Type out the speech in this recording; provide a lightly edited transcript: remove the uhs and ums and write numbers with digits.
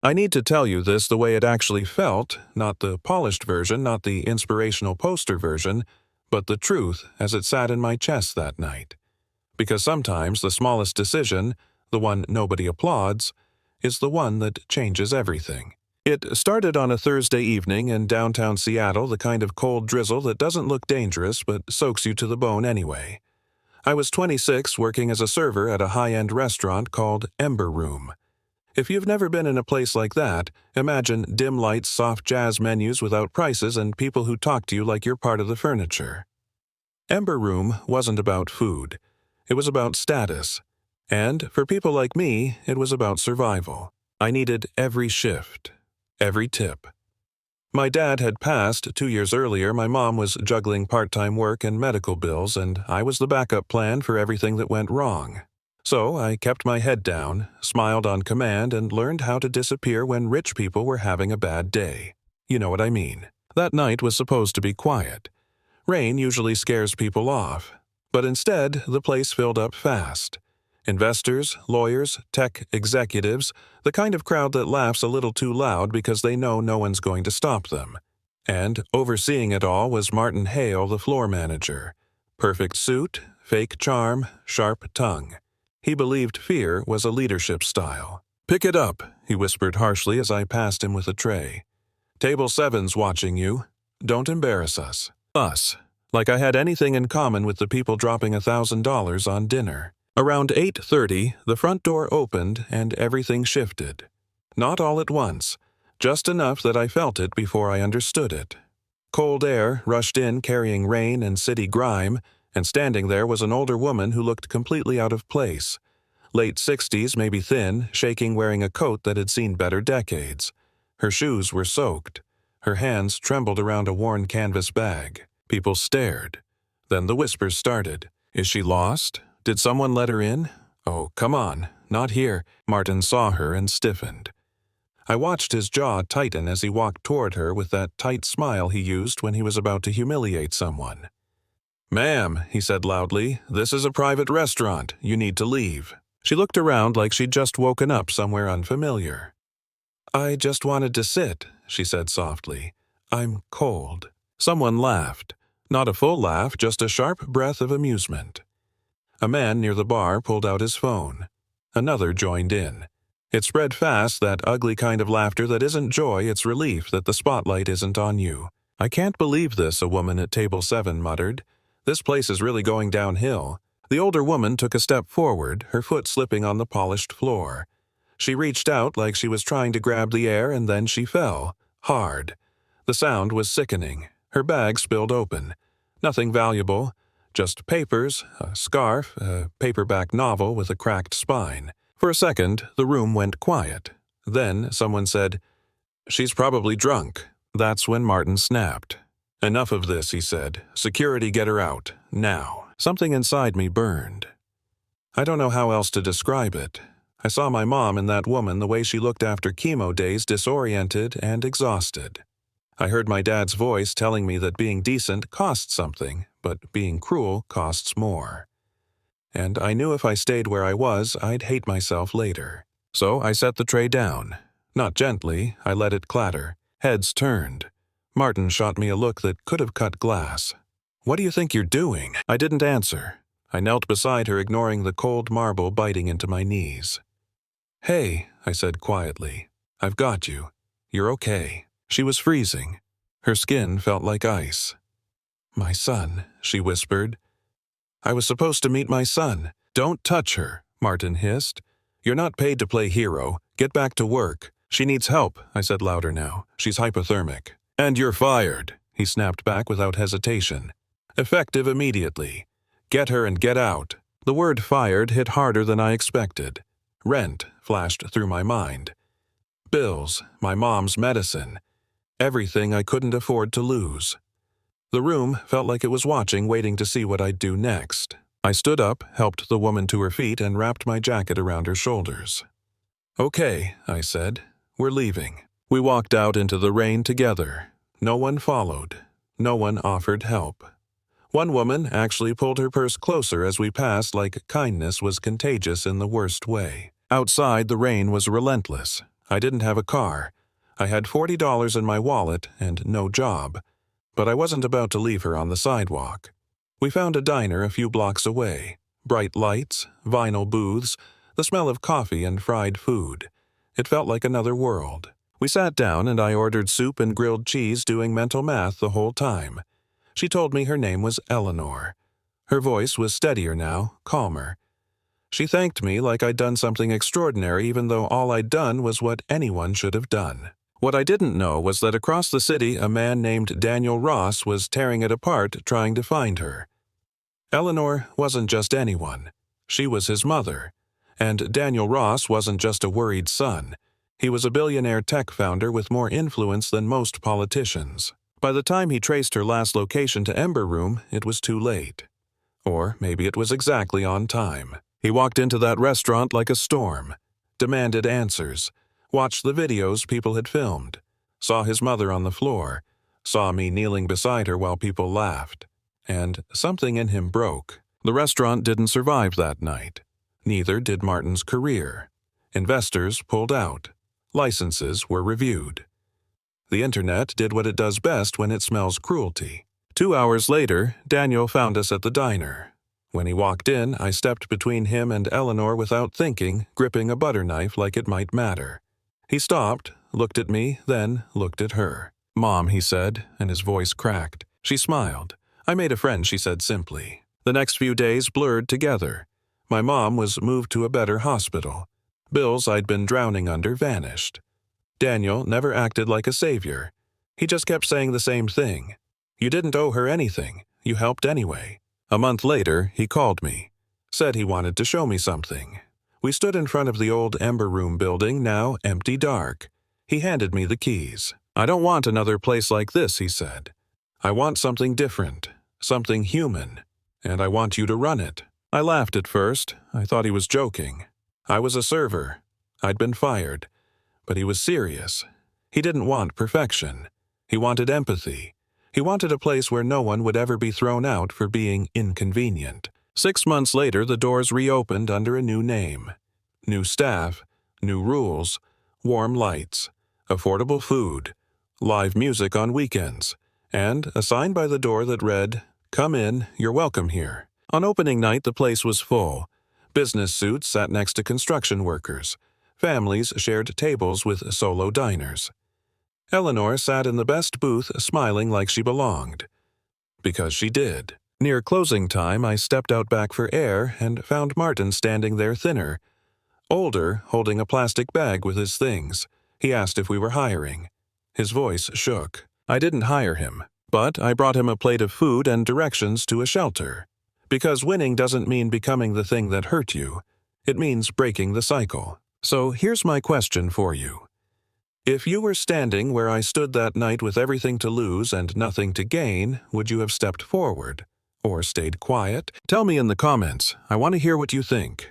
I need to tell you this the way it actually felt, not the polished version, not the inspirational poster version, but the truth as it sat in my chest that night. Because sometimes the smallest decision, the one nobody applauds, is the one that changes everything. It started on a Thursday evening in downtown Seattle, the kind of cold drizzle that doesn't look dangerous but soaks you to the bone anyway. I was 26, working as a server at a high-end restaurant called Ember Room. If you've never been in a place like that, imagine dim lights, soft jazz menus without prices, and people who talk to you like you're part of the furniture. Ember Room wasn't about food. It was about status. And, for people like me, it was about survival. I needed every shift, every tip. My dad had passed 2 years earlier. My mom was juggling part-time work and medical bills, and I was the backup plan for everything that went wrong. So I kept my head down, smiled on command, and learned how to disappear when rich people were having a bad day. You know what I mean. That night was supposed to be quiet. Rain usually scares people off, but instead the place filled up fast. Investors, lawyers, tech executives, the kind of crowd that laughs a little too loud because they know no one's going to stop them. And overseeing it all was Martin Hale, the floor manager. Perfect suit, fake charm, sharp tongue. He believed fear was a leadership style. "Pick it up," he whispered harshly as I passed him with a tray. "Table 7's watching you. Don't embarrass us." Us. Like I had anything in common with the people dropping $1,000 on dinner. Around 8:30, the front door opened and everything shifted. Not all at once, just enough that I felt it before I understood it. Cold air rushed in carrying rain and city grime, and standing there was an older woman who looked completely out of place. Late 60s, maybe thin, shaking, wearing a coat that had seen better decades. Her shoes were soaked. Her hands trembled around a worn canvas bag. People stared. Then the whispers started. "Is she lost? Did someone let her in? Oh, come on, not here." Martin saw her and stiffened. I watched his jaw tighten as he walked toward her with that tight smile he used when he was about to humiliate someone. "Ma'am," he said loudly, "this is a private restaurant. You need to leave." She looked around like she'd just woken up somewhere unfamiliar. "I just wanted to sit," she said softly. "I'm cold." Someone laughed. Not a full laugh, just a sharp breath of amusement. A man near the bar pulled out his phone. Another joined in. It spread fast, that ugly kind of laughter that isn't joy, it's relief that the spotlight isn't on you. "I can't believe this," a woman at table 7 muttered. "This place is really going downhill." The older woman took a step forward, her foot slipping on the polished floor. She reached out like she was trying to grab the air, and then she fell, hard. The sound was sickening. Her bag spilled open. Nothing valuable. Just papers, a scarf, a paperback novel with a cracked spine. For a second, the room went quiet. Then someone said, "She's probably drunk." That's when Martin snapped. "Enough of this," he said. "Security, get her out. Now." Something inside me burned. I don't know how else to describe it. I saw my mom in that woman the way she looked after chemo days, disoriented and exhausted. I heard my dad's voice telling me that being decent costs something, but being cruel costs more. And I knew if I stayed where I was, I'd hate myself later. So I set the tray down. Not gently, I let it clatter. Heads turned. Martin shot me a look that could have cut glass. "What do you think you're doing?" I didn't answer. I knelt beside her, ignoring the cold marble biting into my knees. "Hey," I said quietly. "I've got you. You're okay." She was freezing. Her skin felt like ice. "My son," she whispered. "I was supposed to meet my son." "Don't touch her," Martin hissed. "You're not paid to play hero. Get back to work." "She needs help," I said louder now. "She's hypothermic." "And you're fired," he snapped back without hesitation. Effective immediately. "Get her and get out." The word fired hit harder than I expected. Rent flashed through my mind. Bills, my mom's medicine. Everything I couldn't afford to lose. The room felt like it was watching, waiting to see what I'd do next. I stood up, helped the woman to her feet, and wrapped my jacket around her shoulders. "Okay," I said. "We're leaving." We walked out into the rain together. No one followed. No one offered help. One woman actually pulled her purse closer as we passed, like kindness was contagious in the worst way. Outside, the rain was relentless. I didn't have a car. I had $40 in my wallet and no job. But I wasn't about to leave her on the sidewalk. We found a diner a few blocks away. Bright lights, vinyl booths, the smell of coffee and fried food. It felt like another world. We sat down and I ordered soup and grilled cheese, doing mental math the whole time. She told me her name was Eleanor. Her voice was steadier now, calmer. She thanked me like I'd done something extraordinary, even though all I'd done was what anyone should have done. What I didn't know was that across the city a man named Daniel Ross was tearing it apart trying to find her. Eleanor wasn't just anyone. She was his mother. And Daniel Ross wasn't just a worried son. He was a billionaire tech founder with more influence than most politicians. By the time he traced her last location to Ember Room, it was too late. Or maybe it was exactly on time. He walked into that restaurant like a storm, demanded answers, watched the videos people had filmed, saw his mother on the floor, saw me kneeling beside her while people laughed. And something in him broke. The restaurant didn't survive that night. Neither did Martin's career. Investors pulled out. Licenses were reviewed. The internet did what it does best when it smells cruelty. 2 hours later, Daniel found us at the diner. When he walked in, I stepped between him and Eleanor without thinking, gripping a butter knife like it might matter. He stopped, looked at me, then looked at her. "Mom," he said, and his voice cracked. She smiled. "I made a friend," she said simply. The next few days blurred together. My mom was moved to a better hospital. Bills I'd been drowning under vanished. Daniel never acted like a savior. He just kept saying the same thing. You didn't owe her anything. You helped anyway. A month later, he called me. Said he wanted to show me something. We stood in front of the old Ember Room building, now empty dark. He handed me the keys. "I don't want another place like this," he said. "I want something different, something human, and I want you to run it." I laughed at first. I thought he was joking. I was a server. I'd been fired. But he was serious. He didn't want perfection. He wanted empathy. He wanted a place where no one would ever be thrown out for being inconvenient. 6 months later, the doors reopened under a new name. New staff, new rules, warm lights, affordable food, live music on weekends, and a sign by the door that read, "Come in, you're welcome here." On opening night, the place was full. Business suits sat next to construction workers. Families shared tables with solo diners. Eleanor sat in the best booth, smiling like she belonged. Because she did. Near closing time, I stepped out back for air and found Martin standing there thinner, older, holding a plastic bag with his things. He asked if we were hiring. His voice shook. I didn't hire him, but I brought him a plate of food and directions to a shelter. Because winning doesn't mean becoming the thing that hurt you. It means breaking the cycle. So here's my question for you. If you were standing where I stood that night with everything to lose and nothing to gain, would you have stepped forward? Or stayed quiet? Tell me in the comments. I want to hear what you think.